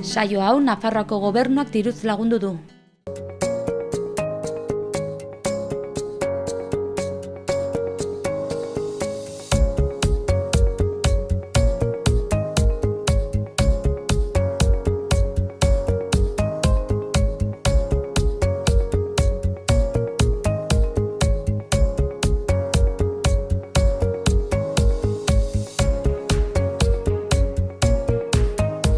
Saio hau Nafarroako gobernuak diruz lagundu du.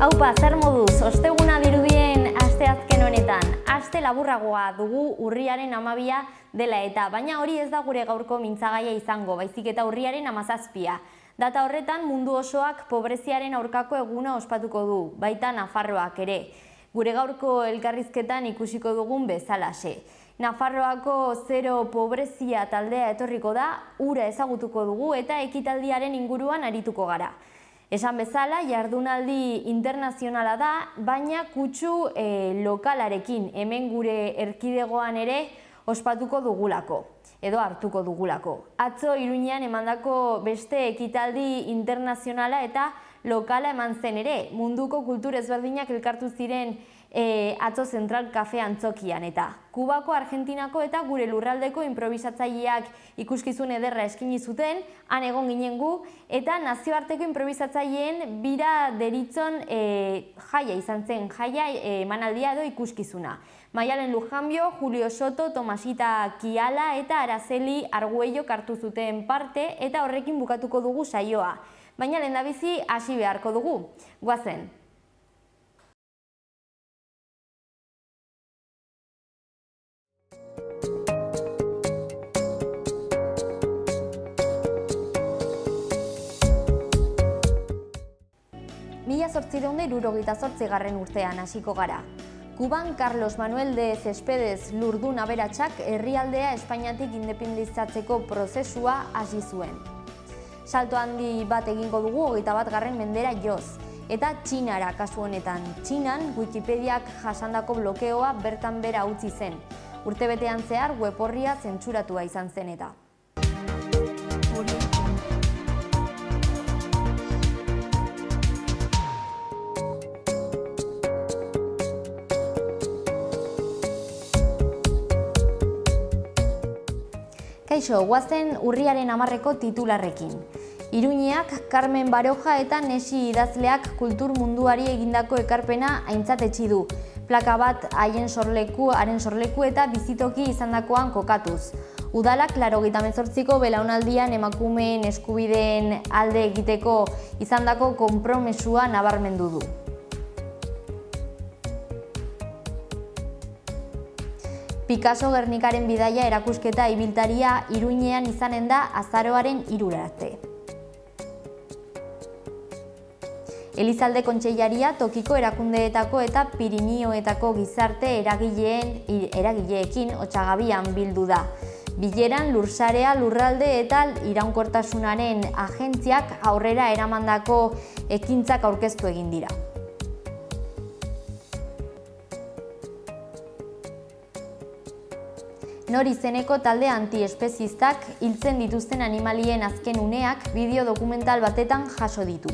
Haupa, zer moduz, osteguna dirudien asteazken honetan. Aste laburragoa dugu urriaren 12 dela eta, baina hori ez da gure gaurko mintzagaia izango, baizik eta urriaren 17. Data horretan mundu osoak pobreziaren aurkako eguna ospatuko du, baita Nafarroak ere. Gure gaurko elkarrizketan ikusiko dugun bezalaxe. Nafarroako zero pobrezia taldea etorriko da, hura ezagutuko dugu eta ekitaldiaren inguruan arituko gara. Esan bezala, jardunaldi internazionala da, baina kutsu lokalarekin, hemen gure erkidegoan ere ospatuko dugulako, edo hartuko dugulako. Atzo Iruñean emandako beste ekitaldi internazionala eta lokala eman zen ere, munduko kultur ezberdinak elkartu ziren atzo Zentral Kafe antzokian eta Kubako, Argentinako eta gure lurraldeko improbisatzaileak ikuskizun ederra eskaini zuten, han egon ginen gu, eta nazioarteko improbisatzaileen bira deritzon jaia izan zen, jaia emanaldia edo ikuskizuna. Maialen Lujanbio, Julio Soto, Tomasita Kiala eta Araceli Arguello hartu zuten parte eta horrekin bukatuko dugu saioa. Baina lehendabizi hasi beharko dugu. Goazen! Mila 1978 urtean hasiko gara. Kuban Carlos Manuel de Céspedes Lurdun aberatsak herrialdea Espainiatik independizatzeko prozesua hasi zuen. Salto handi bat egingo dugu 21. mendera joz, eta Txinara kasu honetan. Txinan Wikipediak jasandako blokeoa bertan bera utzi zen. Urtebetean zehar web orria zentsuratua izan zen eta. Kaixo, guazen urriaren 10ko titularrekin. Iruñeak Carmen Baroja eta Nesi idazleak kultur munduari egindako ekarpena aintzatetsi du. Plaka bat haren sorleku eta bizitoki izandakoan kokatuz. Udalak 88ko belaunaldian emakumeen eskubideen alde egiteko izandako konpromesua nabarmendu du. Picasso Gernikaren bidaia erakusketa ibiltaria Iruñean izanen da azaroaren 3 arte. Elizalde Kontseilaria tokiko erakundeetako eta Pirinioetako gizarte eragileekin Otsagabian bildu da. Bileran lursarea, lurralde eta iraunkortasunaren agentziak aurrera eramandako ekintzak aurkeztu egin dira. Nor izeneko talde antiespezistak hiltzen dituzten animalien azken uneak bideo dokumental batetan jaso ditu.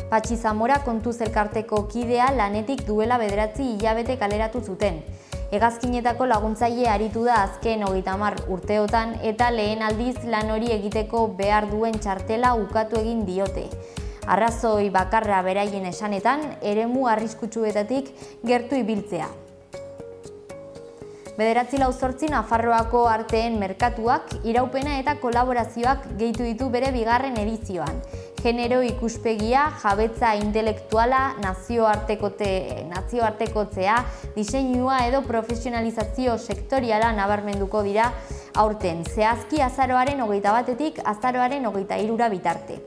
Patxi Zamora kontuz elkarteko kidea lanetik duela 9 hilabete kaleratu zuten. Hegazkinetako laguntzaile aritu da azken 30 urteotan eta lehen aldiz lan hori egiteko behar duen txartela ukatu egin diote. Arrazoi bakarra beraien esanetan, eremu arriskutsuetatik gertu ibiltzea. 9/8 Nafarroako arteen merkatuak, iraupena eta kolaborazioak gehitu ditu bere 2. edizioan. Genero ikuspegia, jabetza intelektuala, nazioartekotzea, diseinua edo profesionalizazio sektoriala nabarmenduko dira aurten, zehazki azaroaren 21tik azaroaren 23 bitarte.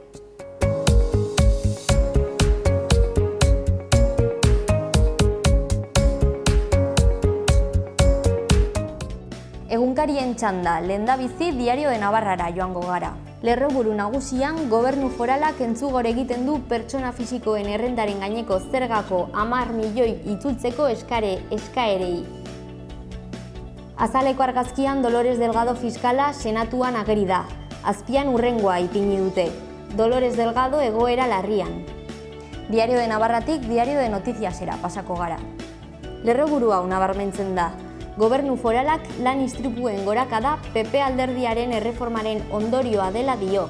Egunkarien txanda, lehendabizi Diario de Navarrara joango gara. Lerroburu nagusian, gobernu foralak entzugor egiten du pertsona fisikoen errentaren gaineko zergako 10 milioi itzultzeko eskaerei. Azaleko argazkian Dolores Delgado fiskala senatuan ageri da. Azpian hurrengoa ipini dute. Dolores Delgado egoera larrian. Diario de Navarratik Diario de Noticiasera pasako gara. Lerroburu hau nabarmentzen da. Gobernu foralak lan istripuen gorakada PP alderdiaren erreformaren ondorioa dela dio.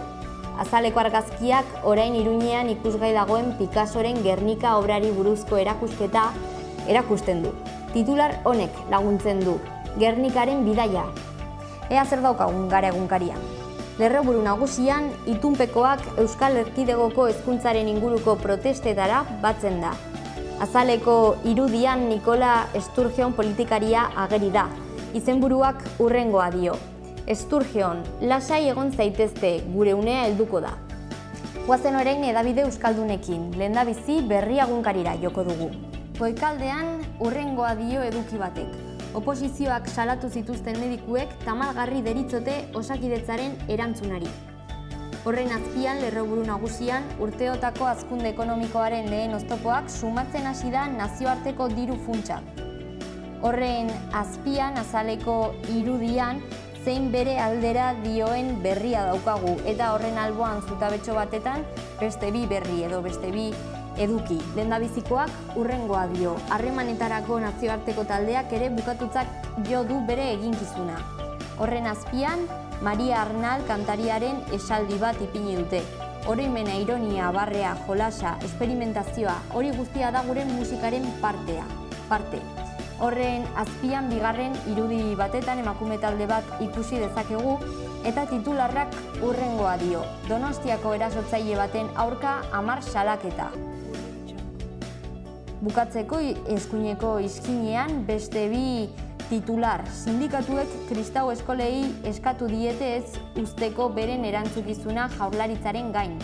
Azaleko argazkiak orain Iruñean ikusgai dagoen Picassoren Gernika obrari buruzko erakusketa erakusten du. Titular honek laguntzen du, Gernikaren bidaia. Ea zer daukagun gara egunkarian. Lerroburu nagusian, itunpekoak Euskal Erkidegoko hezkuntzaren inguruko protestetara batzen da. Azaleko irudian Nikola Sturgeon politikaria ageri da. Izenburuak hurrengoa dio. Sturgeon, lasai egon zaitezte, gure unea helduko da. Goazen orain hedabide euskaldunekin, lehendabizi berri egunkarira joko dugu. Goikaldean hurrengoa dio eduki batek. Oposizioak salatu zituzten medikuek tamalgarri deritzote Osakidetzaren erantzunari. Horren azpian, lerroburu nagusian, urteotako hazkunde ekonomikoaren lehen oztopoak sumatzen hasi da nazioarteko diru funtsa. Horren azpian, azaleko irudian, zein bere aldera dioen berria daukagu, eta horren alboan zutabetxo batetan beste bi berri edo beste bi eduki. Lehendabizikoak hurrengoa dio, harremanetarako nazioarteko taldeak ere bukatutzak jo du bere eginkizuna. Horren azpian, Maria Arnal kantariaren esaldi bat ipini dute. Oroimena, ironia, barrea, jolasa, esperimentazioa, hori guztia da gure musikaren parte. Horren azpian bigarren irudi batetan emakume talde bat ikusi dezakegu eta titularrak hurrengoa dio. Donostiako erasotzaile baten aurka 10 salaketa. Bukatzeko eskuineko izkinean beste bi titular. Sindikatuek kristau eskolei eskatu diete ez usteko beren erantzukizuna Jaurlaritzaren gain.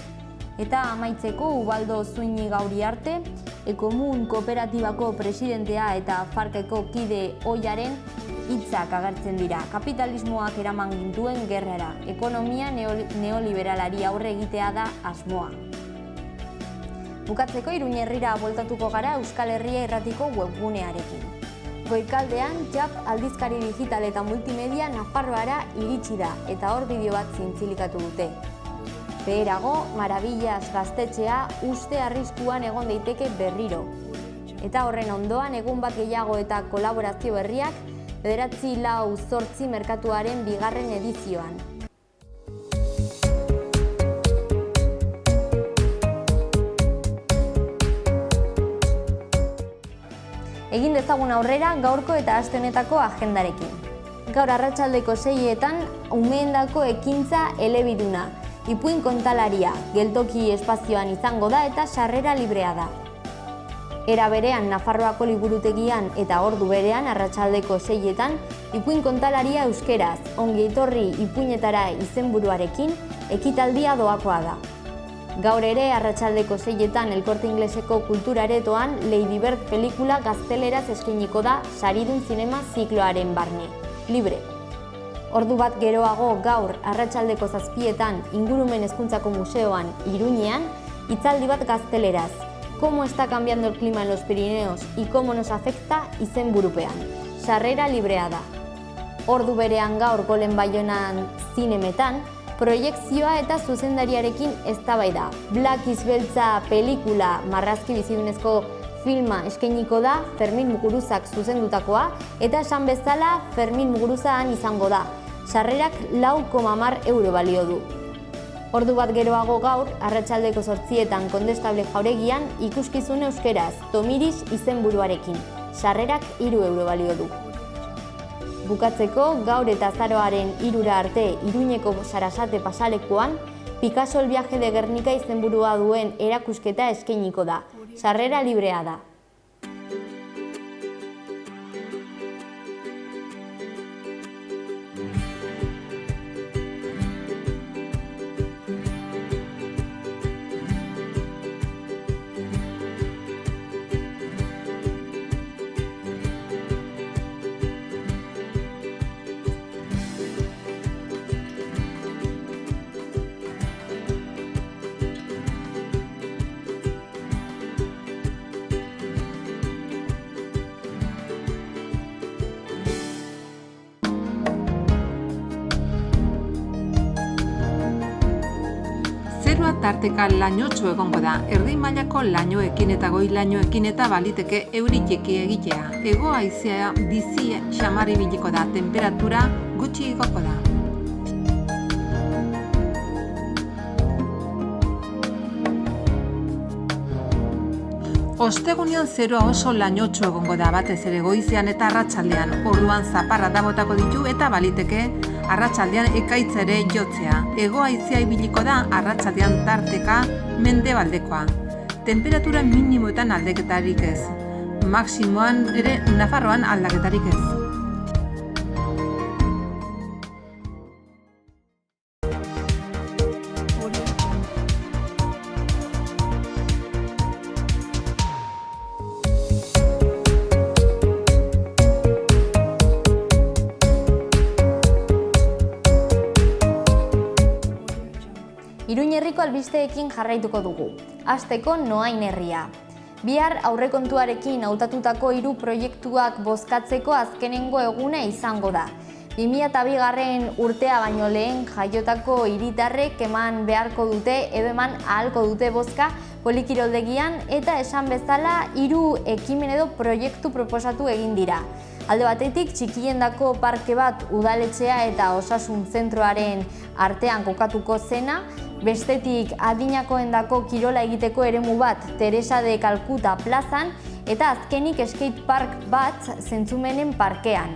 Eta amaitzeko Ubaldo Zuñigauri arte, Ekomun Kooperatibako presidentea eta Farkeko kide ohiaren hitzak agertzen dira. Kapitalismoak eraman gintuen gerrara, ekonomia neoliberalari aurre egitea da asmoa. Bukatzeko Iruña herrira bueltatuko gara Euskal Herria Irratiko webgunearekin. Goikaldean, JAP aldizkari digital eta multimedia Nafarroara iritsi da eta hor bideo bat zintzilikatu dute. Beherago, Maravillas gaztetxea uste arriskuan egon daiteke berriro. Eta horren ondoan egun bat gehiago eta kolaborazio berriak 9/4 merkatuaren bigarren edizioan. Egin dezagun aurrera gaurko eta aste honetako agendarekin. Gaur arratsaldeko 6etan umeendako ekintza elebiduna. Ipuin kontalaria, geltoki espazioan izango da eta sarrera librea da. Era berean Nafarroako liburutegian eta ordu berean arratsaldeko 6etan ipuin kontalaria euskeraz, ongi etorri ipuinetara izenburuarekin ekitaldia doakoa da. Gaur ere arratsaldeko 6etan El Corte Ingleseko kulturaretoan Lady Bird pelikula gazteleraz eskainiko da saridun zinema zikloaren barne, libre. Ordu bat geroago gaur arratsaldeko 7etan Ingurumen Hezkuntzako Museoan Iruñean hitzaldi bat gazteleraz. Cómo está cambiando el clima en los Pirineos y cómo nos afecta izenburupean. Sarrera librea da. Ordu berean gaur Golen Baionan zinemetan proiekzioa eta zuzendariarekin eztabaida. Black Beltza pelikula marrazki bizidunezko filma eskainiko da Fermin Muguruzak zuzendutakoa eta esan bezala Fermin Muguruzan izango da. Sarrerak 4,10 euro balio du. Ordu bat geroago gaur, arratsaldeko 8etan Kondestable Jauregian ikuskizun euskeraz, Tomiris izenburuarekin. Sarrerak 3 euro balio du. Bukatzeko, gaur eta azaroaren 3 arte Iruñeko Sarasate pasalekuan, Picasso el viaje de Gernika izenburua duen erakusketa eskainiko da. Sarrera librea da. tarteka lainotxo egongo da, erdi mailako lainoekin eta goi lainoekin eta baliteke euri txiki egitea. Hego haizea bizi xamar ibiliko da, temperatura gutxi igoko da. Ostegunean zeroa oso lainotxo egongo da, batez ere goizean eta arratsaldean. Orduan zaparrada botako ditu eta baliteke arratsaldean ekaitza ere jotzea. Hego haizea ibiliko da, arratsaldean tarteka mendebaldekoa. Temperatura minimoetan aldaketarik ez. Maximoan ere Nafarroan aldaketarik ez. Iruin herriko albisteekin jarraituko dugu. Hasteko Noain herria. Bihar aurrekontuarekin hautatutako 3 proiektuak bozkatzeko azkenengo eguna izango da. 2002 urtea baino lehen jaiotako hiritarrek eman beharko dute edo eman ahalko dute bozka polikiroldegian eta esan bezala 3 ekimen edo proiektu proposatu egin dira. Alde batetik txikiendako parke bat udaletxea eta osasun zentroaren artean kokatuko zena, bestetik adinakoendako kirola egiteko eremu bat Teresa de Calcuta plazan eta azkenik skate park bat Zentzumenen parkean.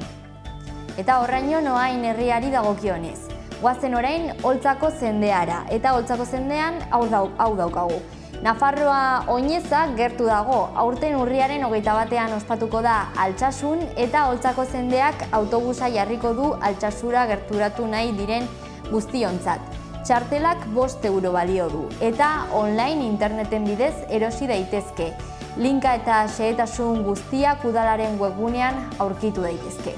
Eta horraino Noain herriari dagokionez. Goazen orain Oltzako zendeara eta Oltzako zendean hau daukagu. Nafarroa Oineza gertu dago, aurten urriaren 21ean ospatuko da Altsasun eta Oltzako zendeak autobusa jarriko du Altsasura gerturatu nahi diren guztiontzat. Txartelak 5 euro balio du eta online interneten bidez erosi daitezke. Linka eta xehetasun guztiak udalaren webgunean aurkitu daitezke.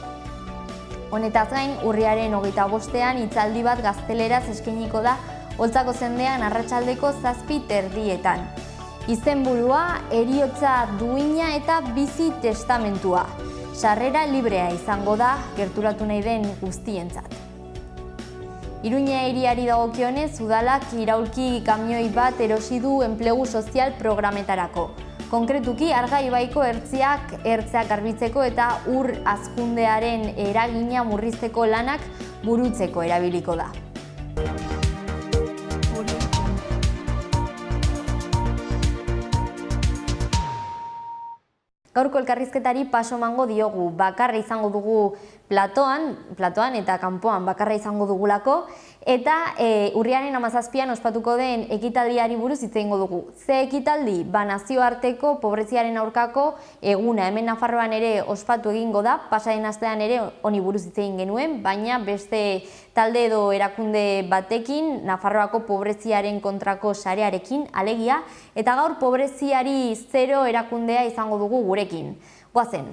Honetaz gain, urriaren 25ean hitzaldi bat gazteleraz eskainiko da Oltzako zendean arratsaldeko 7:30. Izenburua heriotza duina eta bizi testamentua. Sarrera librea izango da gerturatu nahi den guztientzat. Iruña hiriari dagokionez, udalak iraulki kamioi bat erosi du enplegu sozial programetarako. Konkretuki, Arga ibaiko ertzeak garbitzeko eta ur hazkundearen eragina murrizteko lanak burutzeko erabiliko da. Gaurko elkarrizketari paso emango diogu, bakarra izango dugu platoan eta kanpoan bakarra izango dugulako, eta urriaren 17ean ospatuko den ekitaldiari buruz hitz egingo dugu. Ze ekitaldi? Nazioarteko pobreziaren aurkako eguna, hemen Nafarroan ere ospatu egingo da, pasaden astean ere honi buruz hitz egin genuen, baina beste talde edo erakunde batekin, Nafarroako pobreziaren kontrako sarearekin, alegia, eta gaur pobreziari zero erakundea izango dugu gurekin. Goazen!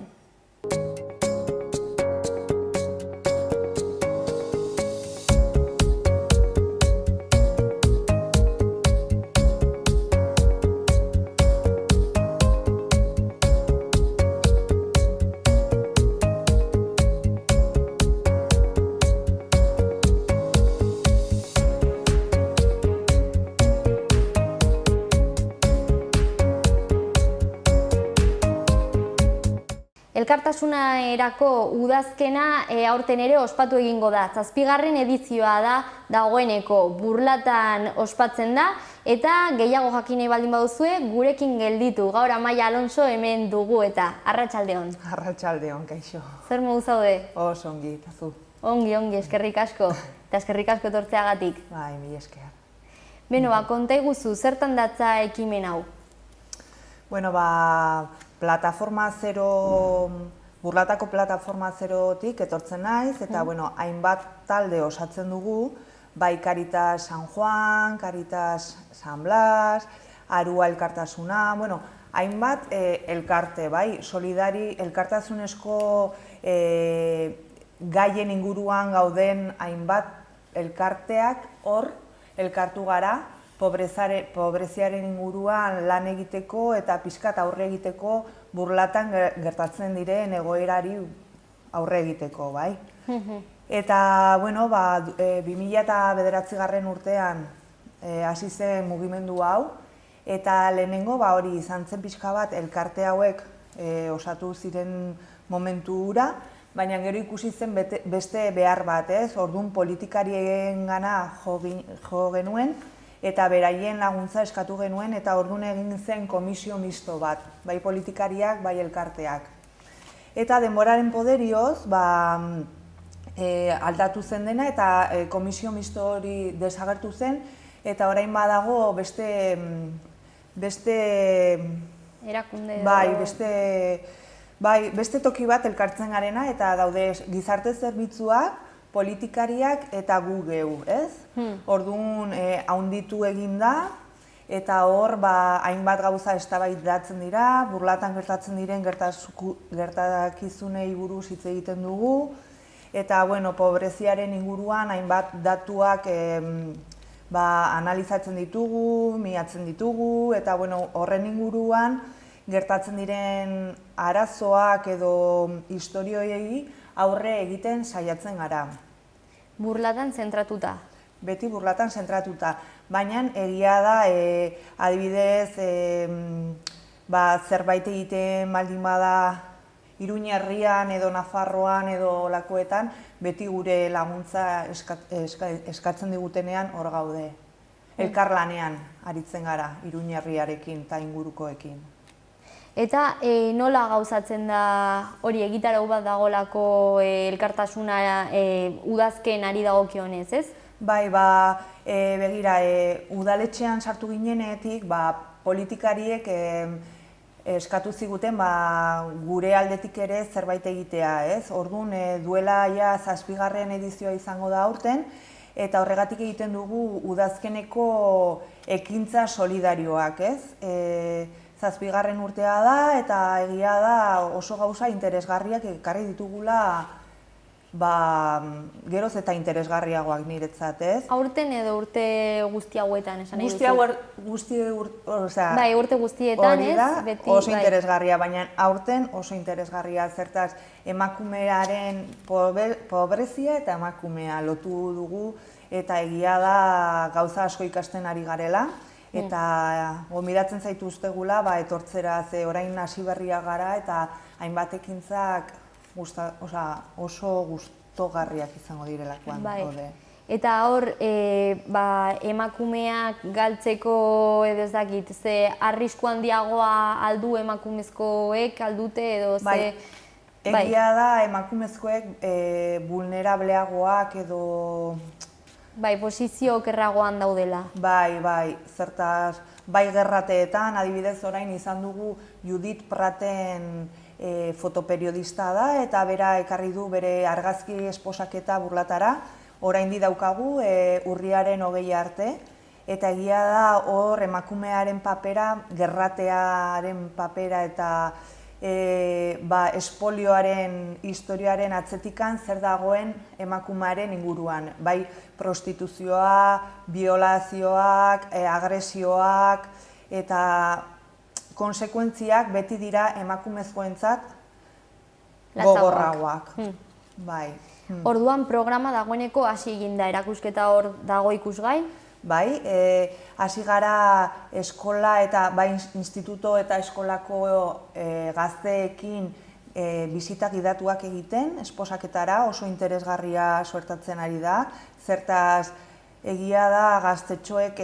Elkartasunerako udazkena aurten ere ospatu egingo da. 7. edizioa da dagoeneko Burlatan ospatzen da eta gehiago jakin nahi baldin baduzue gurekin gelditu. Gaur Amaia Alonso hemen dugu eta arratsaldeon. Arratsaldeon, kaixo. Zer modu zaude? Oso ongi, eta zu? Ongi, eskerrik asko. Eta eskerrik asko etortzeagatik. Bai, mila esker. Beno, konta iguzu, zertan datza ekimen hau? Bueno, Burlatako plataforma zerotik etortzen naiz, eta hainbat talde osatzen dugu, bai Caritas San Juan, Caritas San Blas, Arua elkartasuna, hainbat elkarte, bai, solidari elkartasunezko gaien inguruan gauden hainbat elkarteak hor elkartu gara, pobreziaren inguruan lan egiteko eta pixkat aurre egiteko Burlatan gertatzen diren egoerari aurre egiteko, bai. Eta, 2009 urtean hasi zen mugimendu hau, eta lehenengo hori izan zen pixka bat elkarte hauek osatu ziren momentu hura, baina gero ikusi zen beste behar bat, orduan politikarien gana jo genuen, eta beraien laguntza eskatu genuen, eta orduan egin zen komisio misto bat, bai politikariak, bai elkarteak. Eta denboraren poderioz, aldatu zen dena, eta komisio misto hori desagertu zen, eta orain badago beste erakunde beste toki bat elkartzen garena, eta daude gizarte zerbitzuak, politikariak eta gu geu, ez? Orduan, haunditu egin da, eta hor, hainbat gauza eztabaidatzen dira, Burlatan gertatzen diren gertakizunei buruz hitz egiten dugu, eta, pobreziaren inguruan hainbat datuak analizatzen ditugu, miatzen ditugu, eta horren inguruan gertatzen diren arazoak edo istorioei aurre egiten saiatzen gara. Burlatan zentratuta? Beti Burlatan zentratuta, baina egia da, adibidez, zerbait egiten baldin bada Iruña herrian edo Nafarroan edo olakoetan, beti gure laguntza eskatzen digutenean hor gaude. Elkarlanean aritzen gara Iruña herriarekin eta ingurukoekin. Eta nola gauzatzen da hori egitarau bat dagolako elkartasuna udazken ari dagokionez, ez? Bai, begira, udaletxean sartu ginenetik, politikariek eskatu ziguten gure aldetik ere zerbait egitea, ez? Orduan, duela ja 7. edizioa izango da aurten, eta horregatik egiten dugu udazkeneko ekintza solidarioak, ez? 7. urtea da, eta egia da oso gauza interesgarriak ekarri ditugula geroz eta interesgarriagoak niretzat, ez? Aurten edo urte guzti hauetan esan nahi duzu? Bai, urte guztietan, ez? Oso interesgarria, baina aurten oso interesgarria, zertaz emakumearen pobrezia eta emakumea lotu dugu, eta egia da gauza asko ikasten ari garela, eta gonbidatzen zaituztegula etortzera, ze orain hasi berria gara, eta hainbat ekintzak oso gustogarriak izango direlakoan gaude. Eta hor, emakumeak galtzeko edo ez dakit, ze arrisku handiagoa aldu emakumezkoek aldute edo ze... Egia da emakumezkoek vulnerableagoak edo... posizio okerragoan daudela. Zertaz, gerrateetan, adibidez orain izan dugu Judith Praten fotoperiodista da, eta bera ekarri du bere argazki esposaketa Burlatara, orain daukagu urriaren 20 arte, eta egia da hor emakumearen papera, gerratearen papera eta espolioaren historiaren atzetikan zer dagoen emakumearen inguruan. Bai prostituzioa, violazioak, agresioak eta konsekuentziak beti dira emakumezkoentzat gogorragoak. Orduan programa dagoeneko hasi egin da, erakusketa hor dago ikusgai? Bai, hasi gara eskola eta bai instituto eta eskolako gazteekin bisitak gidatuak egiten, esposaketara, oso interesgarria suertatzen ari da, zertaz egia da gaztetxoek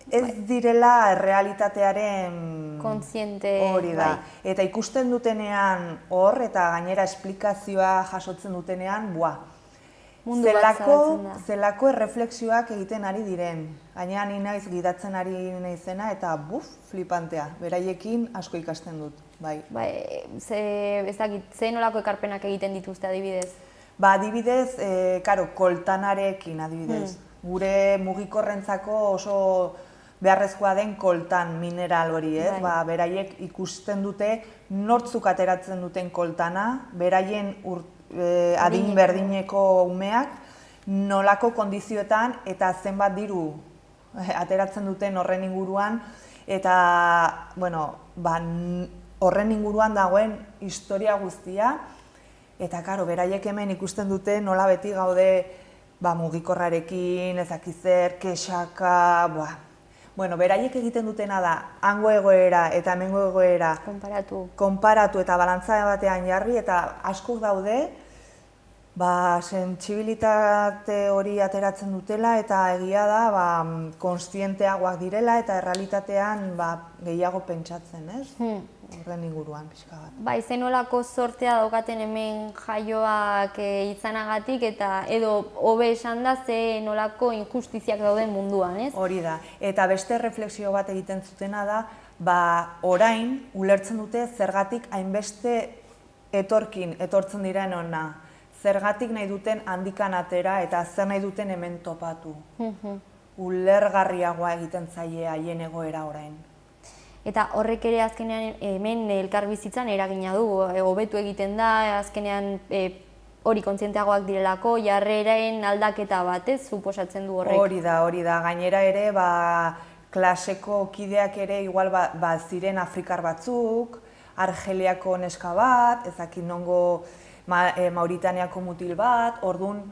ez direla realitatearen kontziente hori da. Eta ikusten dutenean hor eta gainera esplikazioa jasotzen dutenean, zelako erreflexioak egiten ari diren. Gainera ni naiz gidatzen ari naizena eta flipantea. Beraiekin asko ikasten dut. Ez dakit, ze nolako ekarpenak egiten dituzte adibidez? Adibidez, koltanarekin adibidez. Gure mugikorrentzako oso beharrezkoa den koltan mineral hori, ez? Beraiek ikusten dute nortzuk ateratzen duten koltana, beraien adin berdineko umeak, nolako kondizioetan eta zenbat diru ateratzen duten horren inguruan, eta horren inguruan dagoen historia guztia, eta beraiek hemen ikusten dute nola beti gaude mugikorrarekin, ezakizer, kexaka, Bueno, beraiek egiten dutena da, hango egoera eta hemengo egoera konparatu eta balantza batean jarri, eta askok daude, sentsibilitate hori ateratzen dutela, eta egia da, konstienteagoak direla, eta errealitatean gehiago pentsatzen, ez? Horren inguruan, pixka bat. Bai, zenolako sortea daukaten hemen jaioak izanagatik, eta edo hobe esan da ze nolako injustiziak dauden munduan, ez? Hori da, eta beste refleksio bat egiten zutena da, orain ulertzen dute zergatik hainbeste etortzen diren ona, zergatik nahi duten handikan atera eta zer nahi duten hemen topatu. Ulergarriagoa egiten zaie haien egoera orain. Eta horrek ere azkenean hemen elkarbizitzan eragina du, hobetu egiten da, azkenean hori kontzienteagoak direlako, jarreren aldaketa bat, ez, suposatzen du horrek. Hori da, gainera ere, klaseko kideak ere igual ziren afrikar batzuk, Argeliako neska bat, ezakit nongo Mauritaniako mutil bat, orduan,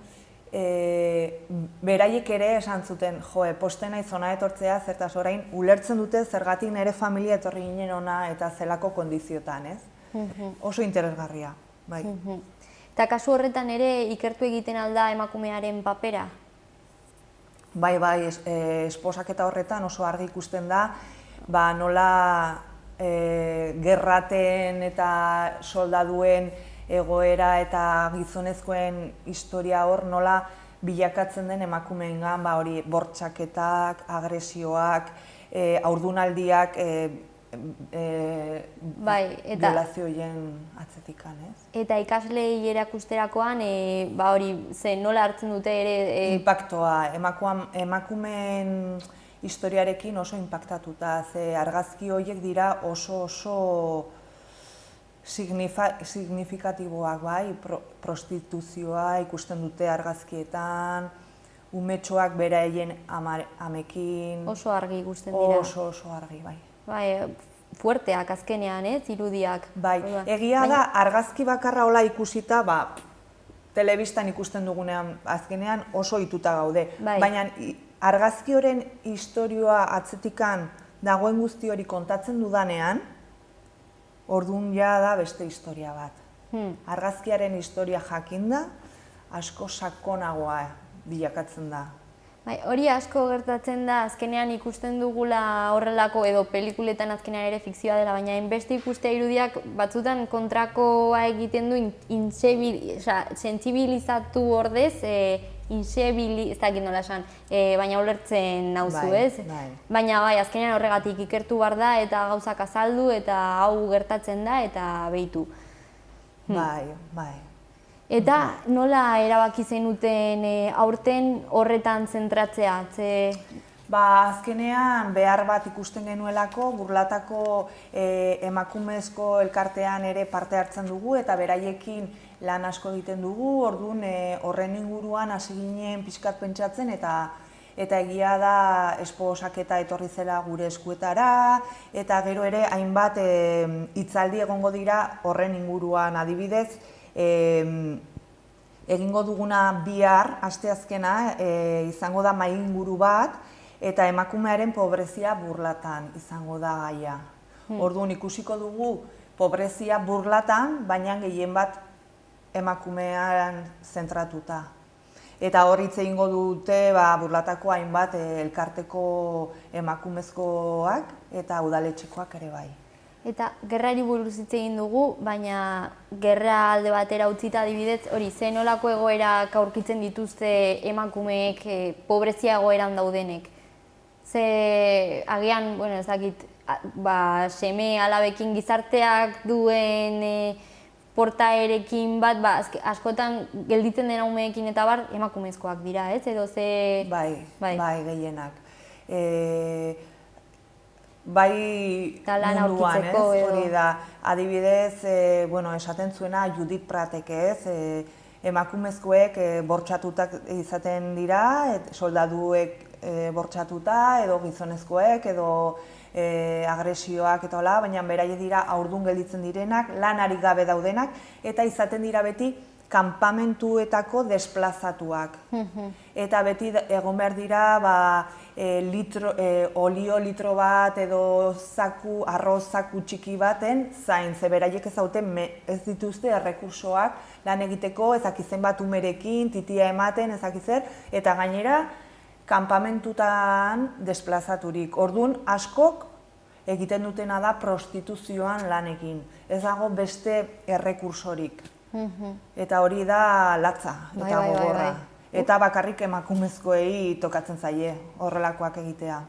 beraiek ere esan zuten, posten naiz hona etortzea, zertaz orain ulertzen dute zergatik nire familia etorri ginen ona eta zelako kondiziotan, ez? Oso interesgarria, bai. Eta kasu horretan ere ikertu egiten alda emakumearen papera? Bai, esposaketa horretan oso argi ikusten da, nola gerraten eta soldaduen egoera eta gizonezkoen historia hor nola bilakatzen den emakumeengan, hori bortxaketak, agresioak, haurdunaldiak, violazioen atzetikan, ez? Eta ikaslei erakusterakoan, hori, nola hartzen dute ere... Inpaktoa, emakumeen historiarekin oso inpaktatuta, ze argazki horiek dira oso signifikatiboak, prostituzioa ikusten dute argazkietan, umetxoak beraien amekin... Oso argi ikusten dira. Oso argi, bai. Bai, fuerteak azkenean, irudiak. Bai, egia da argazki bakarra hola ikusita, telebistan ikusten dugunean azkenean oso ohituta gaude. Baina argazki horren historioa atzetikan dagoen guzti hori kontatzen dudanean, orduan da beste historia bat. Argazkiaren historia jakinda, asko sakonagoa bilakatzen da. Hori asko gertatzen da, azkenean ikusten dugula horrelako, edo pelikuletan azkenean ere fikzioa dela, baina hainbeste ikustea irudiak batzutan kontrakoa egiten du sentsibilizatu ordez, ez dakit nola esan, baina ulertzen nauzu, ez? Baina azkenean horregatik ikertu behar da eta gauzak azaldu eta hau gertatzen da eta behitu. Bai. Eta nola erabaki zenuten aurten horretan zentratzea? Azkenean behar bat ikusten genuelako, Burlatako emakumezko elkartean ere parte hartzen dugu eta beraiekin lan asko egiten dugu, orduan horren inguruan hasi ginen pixkat pentsatzen eta egia da esposaketa etorri zela gure eskuetara eta gero ere hainbat hitzaldi egongo dira horren inguruan, adibidez, egingo duguna bihar, asteazkena, izango da mahai inguru bat, eta emakumearen pobrezia Burlatan izango da gaia. Orduan ikusiko dugu pobrezia Burlatan, baina gehien bat emakumean zentratuta. Eta hor hitz egingo dute Burlatako hainbat elkarteko emakumezkoak eta udaletxekoak ere bai. Eta gerrari buruz hitz egin dugu, baina gerra alde batera utzita adibidez, hori zenolako egoerak aurkitzen dituzte emakumeek pobrezia egoeran daudenek. Ze agian, ez dakit, seme alabekin gizarteak duen portaerekin bat, askotan gelditzen den umeekin eta emakumezkoak dira, ez? Edo ze... Bai, gehienak. Bai munduan, ez? Hori da, adibidez, esaten zuena Judith Pratek, ez? Emakumezkoek bortxatutak izaten dira, soldaduek bortxatuta, edo gizonezkoek, edo agresioak eta hola, baina beraiek dira haurdun gelditzen direnak, lanari gabe daudenak, eta izaten dira beti kanpamentuetako desplazatuak. Eta beti egon behar dira olio litro bat edo arroz zaku txiki baten zain, ze beraiek ez dituzte errekursoak lan egiteko, ezakizen bat umerekin, titia ematen, ezakizer, eta gainera kanpamentutan desplazaturik. Orduan, askok egiten dutena da prostituzioan lanekin. Ez dago beste errekursorik. Eta hori da latza eta gogorra. Eta bakarrik emakumezkoei tokatzen zaie horrelakoak egitea.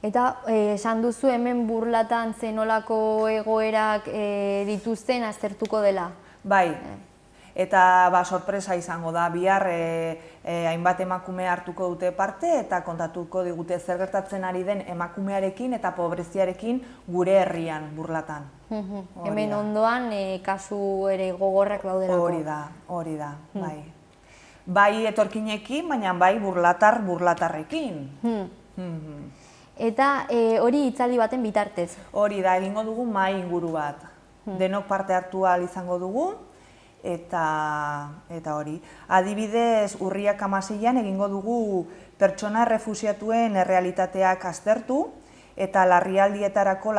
Eta esan duzu hemen Burlatan zenolako egoerak dituzten aztertuko dela? Bai, eta sorpresa izango da, bihar hainbat emakume hartuko dute parte eta kontatuko digute zer gertatzen ari den emakumearekin eta pobreziarekin gure herrian, Burlatan. Hemen ondoan kasu ere gogorrak daudelako. Hori da, bai. Bai etorkinekin, baina bai burlatarrekin. Eta hori hitzaldi baten bitartez? Hori da, egingo dugu mahai inguru bat. Denok parte hartu ahal izango dugu, eta hori. Adibidez, urriak 16an egingo dugu pertsona errefuxiatuen errealitateak aztertu, eta larrialdietarako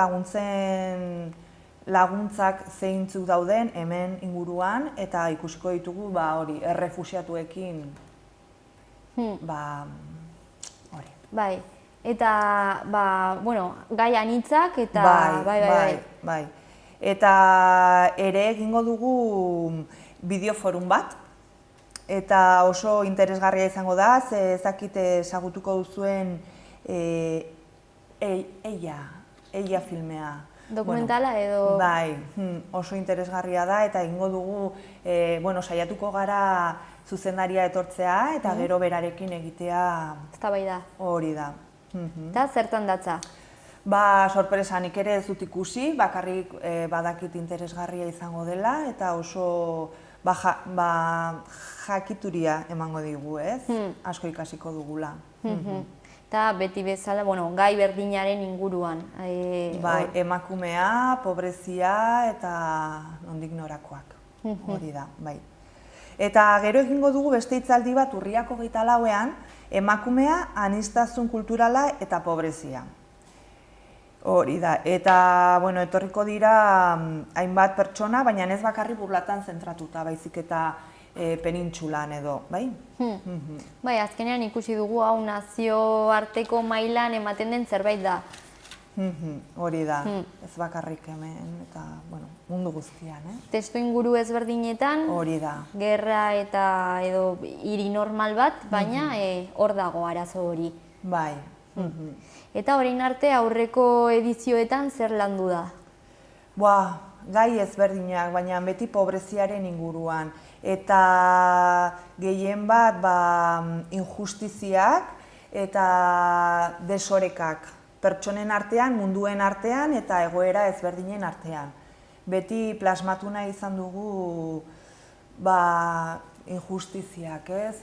laguntzak zeintzuk dauden hemen inguruan, eta ikusiko ditugu errefuxiatuekin hori. Bai, eta gai anitzak eta bai. Eta ere egingo dugu bideoforum bat, eta oso interesgarria izango da, ze ezakite ezagutuko duzuen Eia filmea. Dokumentala edo? Bai, oso interesgarria da, eta egingo dugu, saiatuko gara zuzendaria etortzea, eta gero berarekin egitea eztabaida. Hori da. Eta zertan datza? Sorpresa, nik ere ez dut ikusi, bakarrik badakit interesgarria izango dela, eta oso jakituria emango digu, ez? Asko ikasiko dugula. Eta beti bezala, gai berdinaren inguruan. Bai, emakumea, pobrezia eta nondik norakoak. Hori da, bai. Eta gero egingo dugu beste hitzaldi bat urriak 24ean, emakumea, aniztasun kulturala eta pobrezia. Hori da, eta etorriko dira hainbat pertsona, baina ez bakarri Burlatan zentratuta, baizik eta penintsulan edo, bai? Bai, azkenean ikusi dugu hau nazioarteko mailan ematen den zerbait da. Hori da, ez bakarrik hemen, eta mundu guztian, Testu inguru ezberdinetan, hori da. Gerra eta edo hiri normal bat, baina hor dago arazo hori. Bai. Eta orain arte aurreko edizioetan zer landu da? Gai ezberdinak, baina beti pobreziaren inguruan. Eta gehien bat injustiziak eta desorekak. Pertsonen artean, munduen artean eta egoera ezberdinen artean. Beti plasmatu nahi izan dugu injustiziak, ez?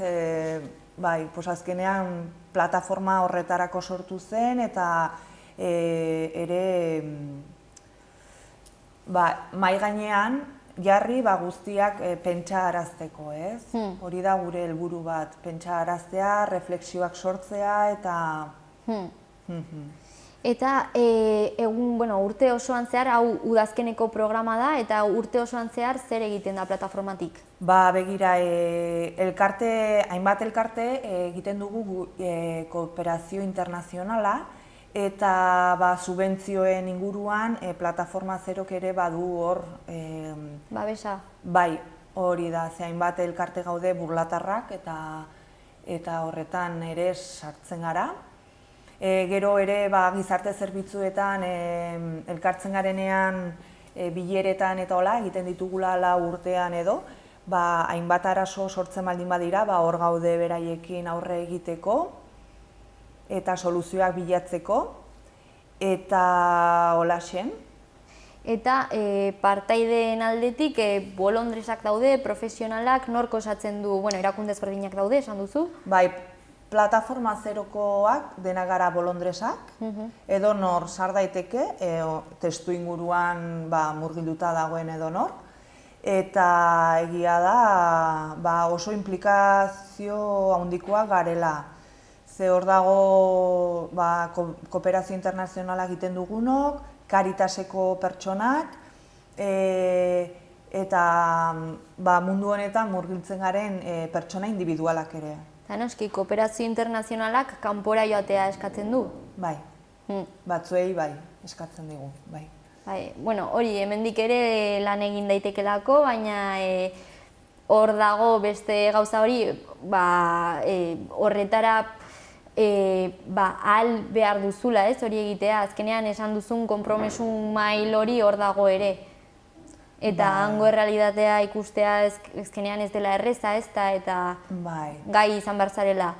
Bai, azkenean plataforma horretarako sortu zen eta ere mahai gainean jarri guztiak pentsarazteko, ez? Hori da gure helburu bat, pentsaraztea, reflexioak sortzea eta... Eta urte osoan zehar, hau udazkeneko programa da, eta urte osoan zehar zer egiten da plataformatik? Begira, hainbat elkarte egiten dugu kooperazio internazionala, eta subentzioen inguruan plataforma zerok ere badu hor... Babesa? Bai, hori da, hainbat elkarte gaude burlatarrak eta horretan ere sartzen gara. Gero ere gizarte zerbitzuetan elkartzen garenean bileretan eta hola egiten ditugula 4 urtean edo, hainbat arazo sortzen baldin badira, hor gaude beraiekin aurre egiteko eta soluzioak bilatzeko eta holaxen. Eta partaideen aldetik bolondresak daude, profesionalak, nork osatzen du, erakunde ezberdinak daude, esan duzu? Bai, plataforma zerokoak dena gara bolondresak, edo nor sar daiteke, testu inguruan murgilduta dagoen edo nor, eta egia da oso implikazio handikoa garela. Ze hor dago kooperazio internazionala egiten dugunok, Caritaseko pertsonak, eta mundu honetan murgiltzen garen pertsona individualak ere. Eta noski, kooperazio internazionalak kanpora joatea eskatzen du? Bai, batzuei bai, eskatzen digu, bai. Bueno, hori, hemendik ere lan egin daitekelako, baina hor dago beste gauza hori, horretara ahal behar duzula, ez, hori egitea, azkenean esan duzun konpromesun mail hori hor dago ere. Eta hango errealitatea ikustea azkenean ez dela erreza, ez da, eta gai izan behar zarela.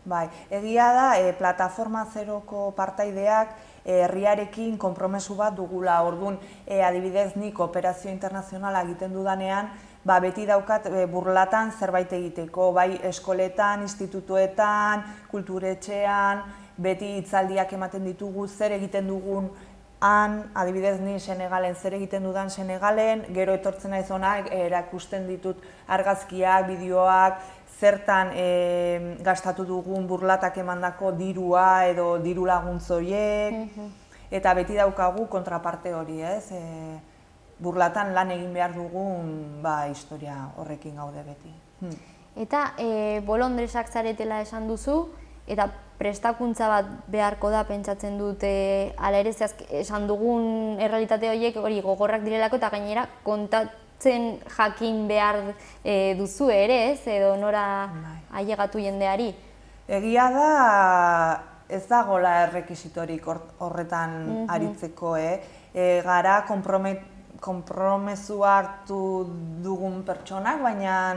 Bai, egia da, plataforma zeroko partaideak herriarekin konpromesu bat dugula, orduan, adibidez nik kooperazio internazionala egiten dudanean, beti daukat burlatan zerbait egiteko, bai eskoletan, institutuetan, kulturetxean, beti hitzaldiak ematen ditugu, zer egiten dugun han, adibidez ni Senegalen zer egiten dudan Senegalen, gero etortzen naiz hona erakusten ditut argazkiak, bideoak, zertan gastatu dugun burlatak emandako dirua edo diru laguntzoiek, eta beti daukagu kontraparte hori, ez? Burlatan lan egin behar dugun historia horrekin gaude beti. Eta bolondresak zaretela esan duzu, eta prestakuntza bat beharko da pentsatzen dut, ala ere esan dugun errealitate horiek hori gogorrak direlako eta gainera kontatzen jakin behar duzu ere, ez? Edo nora ailegatu jendeari. Egia da ez dagoela errekisitorik horretan aritzeko, gara konpromesua hartu dugun pertsonak, baina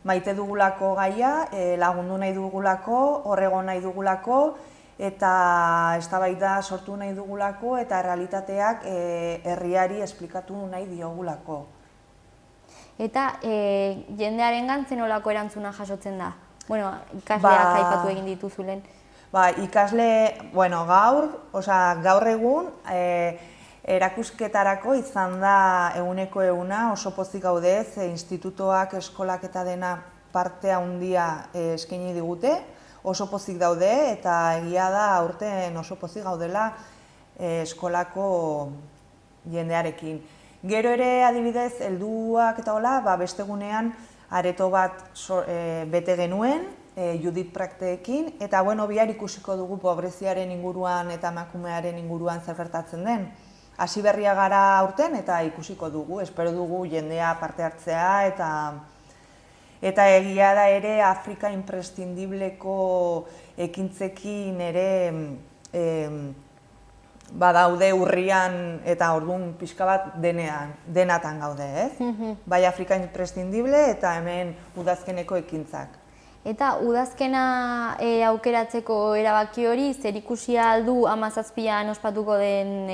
maite dugulako gaia, lagundu nahi dugulako, horrego nahi dugulako, eta eztabaida sortu nahi dugulako, eta errealitateak herriari esplikatu nahi diogulako. Eta jendearen zenolako erantzuna jasotzen da? Bueno, ikasleak aipatu egin dituzulen. Ikasle, gaur egun, erakusketarako izan da eguneko eguna, oso pozik gaude, institutoak, eskolak eta dena parte handia eskaini digute, oso pozik daude eta egia da aurten oso pozik gaudela eskolako jendearekin. Gero ere adibidez, helduak eta hola, beste egunean areto bat bete genuen, Judith Prakteekin, eta bihar ikusiko dugu pobreziaren inguruan eta emakumearen inguruan zer gertatzen den. Hasi berria gara aurten eta ikusiko dugu, espero dugu jendea parte hartzea eta egia da ere Afrika imprescindibleko ekintzekin ere badaude urrian eta orduan pixka bat denatan gaude, ez? Bai Afrika imprescindible eta hemen udazkeneko ekintzak. Eta udazkena aukeratzeko erabaki hori, zer ikusia aldu 17an ospatuko den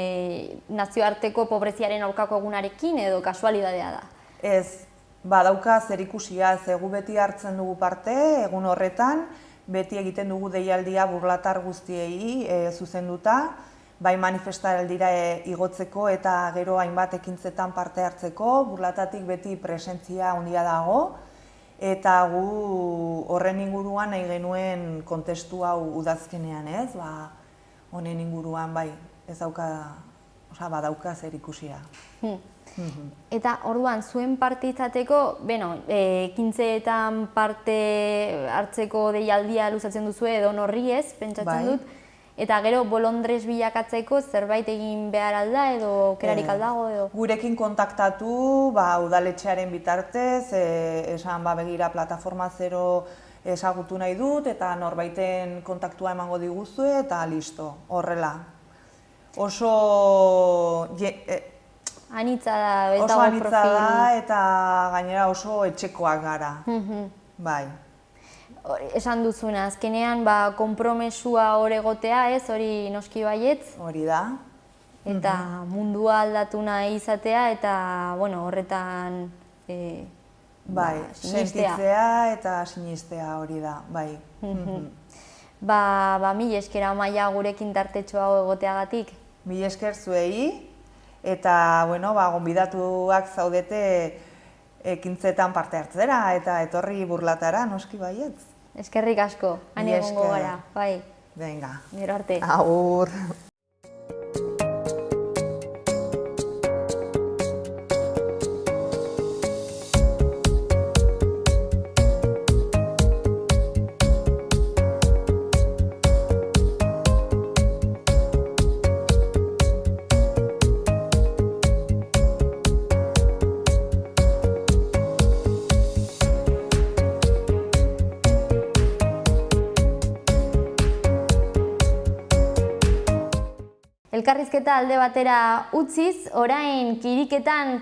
nazioarteko pobreziaren aurkako egunarekin edo kasualidadea da? Ez, badauka zer ikusia, gu beti hartzen dugu parte, egun horretan, beti egiten dugu deialdia burlatar guztiei zuzenduta, bai manifestaldira igotzeko eta gero hainbat ekintzetan parte hartzeko, burlatatik beti presentzia handia dago, eta gu horren inguruan nahi genuen kontestu hau udazkenean, ez? Honen inguruan bai, ez badauka zer ikusia. Eta orduan, zuen parte izateko, ekintzeetan parte hartzeko deialdia luzatzen duzu edo horri ez, pentsatzen dut, eta gero bolondrez bilakatzeko zerbait egin behar alda edo kerarik aldago edo? Gurekin kontaktatu, udaletxearen bitartez, esan begira plataforma zero ezagutu nahi dut eta norbaiten kontaktua emango diguzue eta listo, horrela. Oso anitza da, ez oso dago anitza profil. da eta gainera oso etxekoak gara. Bai. Esan duzuna, azkenean konpromesua hor egotea, ez, hori noski baietz. Hori da. Eta mundua aldatu nahi izatea eta, horretan bai, sentitzea eta sinistea hori da, bai. Mila esker Amaia gurekin tartetxo hau egoteagatik. Mila esker zuei eta, gonbidatuak zaudete ekintzetan parte hartzera eta etorri Burlatara, noski baietz. Eskerrik asko, han Mila egongo esker. gara, bai, Venga, gero arte. agur. Elkarrizketa alde batera utziz, orain kiriketan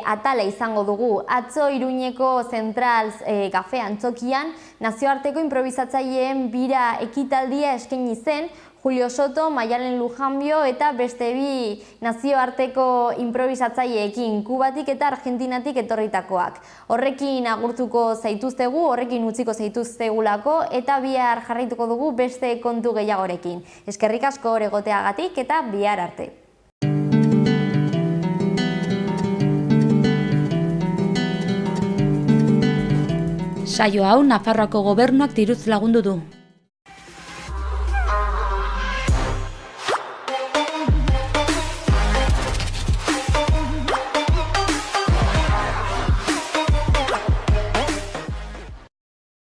atala izango dugu. Atzo Iruñeko Zentral Kafe Antzokian nazioarteko improbisatzaileen bira ekitaldia eskaini zen, Julio Soto, Maialen Lujanbio eta beste bi nazioarteko improbisatzaileekin, Kubatik eta Argentinatik etorritakoak. Horrekin agurtuko zaituztegu, horrekin utziko zaituztegulako eta bihar jarraituko dugu beste kontu gehiagorekin. Eskerrik asko hor egoteagatik eta bihar arte. Saio hau Nafarroako Gobernuak diruz lagundu du.